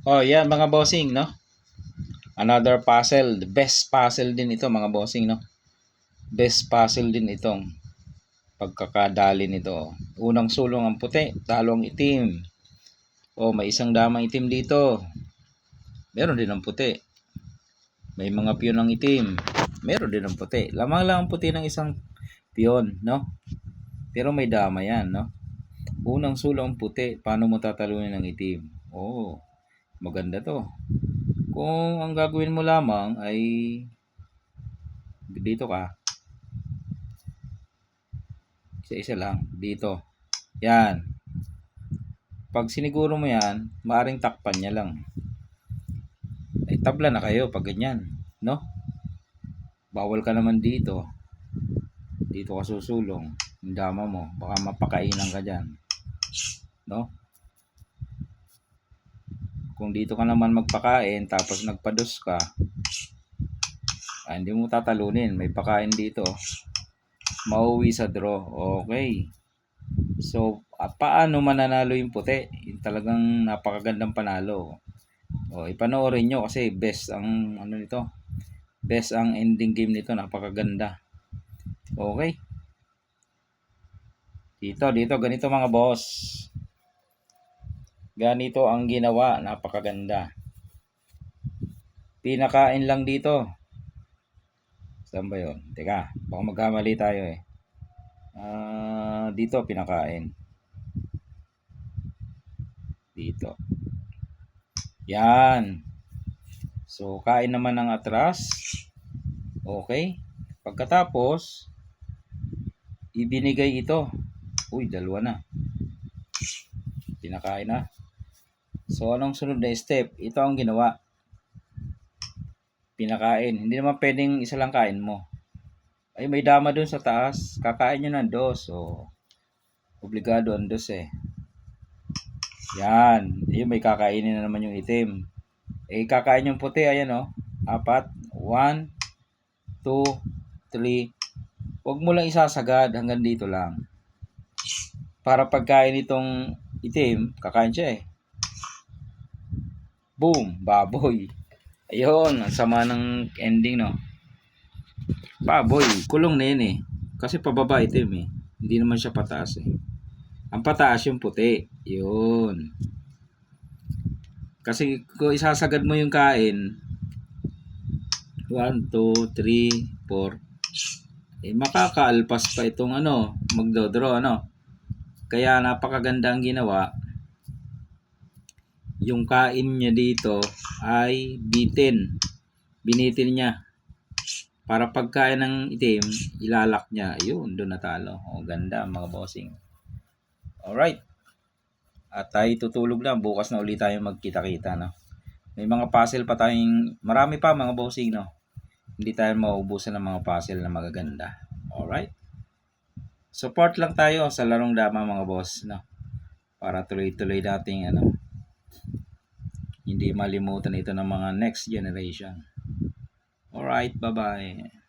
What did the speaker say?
Oh, yeah, mga bossing, no? Another puzzle. The best puzzle din ito, mga bossing, no? Best puzzle din itong pagkakadali nito. Unang sulong ang puti, talo ang itim. Oh, may isang damang itim dito. Meron din ang puti. May mga piyon ng itim. Meron din ang puti. Lamang lang ang puti ng isang piyon, no? Pero may dama yan, no? Unang sulong ang puti, paano mo tatalunin ng itim? Oh, maganda to. Kung ang gagawin mo lamang ay dito ka, isa-isa lang, dito. Yan. Pag siniguro mo yan, maaring takpan niya lang. Ay tabla na kayo pag ganyan, no? Bawal ka naman dito. Dito ka susulong. Yung dama mo, baka mapakainan ka dyan, no? Kung dito ka naman magpakain tapos nagpados ka, hindi mo tatalunin, may pakain dito, mauwi sa draw. Okay, so paano mananalo yung puti? Yung talagang napakagandang panalo. Ipanoorin nyo kasi best ang ano nito, best ang ending game nito, napakaganda. Okay, dito ganito mga boss, ganito ang ginawa, napakaganda. Pinakain lang dito. Saan ba yun? Teka, baka magkamali tayo eh. Dito pinakain. Dito. Yan. So, kain naman ng atras. Okay. Pagkatapos, ibinigay ito. Uy, dalawa na. Pinakain na. So, anong sunod na step? Ito ang ginawa. Pinakain. Hindi naman pwedeng isa lang kain mo. Ay, may dama dun sa taas. Kakain nyo ng dos. So, obligado ang dos eh. Yan. Yung may kakainin na naman yung itim. Kakain yung puti. Ayan o. 4. 1, 2, 3. Huwag mo lang isasagad. Hanggang dito lang. Para pagkain itong itim, kakain siya eh. Boom! Baboy. Ayun. Ang sama ng ending, no? Baboy. Kulong na yun eh. Kasi pababa itim eh. Hindi naman siya pataas eh. Ang pataas yung puti. Yun. Kasi kung isasagad mo yung kain, 1, 2, 3, 4, makakaalpas pa itong magdodraw, Kaya napakaganda ang ginawa. Yung kain niya dito ay binitin niya. Para pagkain ng itim, ilalak niya. Ayun, doon natalo. Ganda mga bossing. Alright. At tayo tutulog na. Bukas na ulit tayo magkita-kita, no? May mga puzzle pa tayong, marami pa mga bossing, no? Hindi tayo mauubusan ng mga puzzle na magaganda. Alright? Support lang tayo sa larong dama mga boss, no? Para tuloy-tuloy nating hindi malimutan ito ng mga next generation. Alright, bye-bye.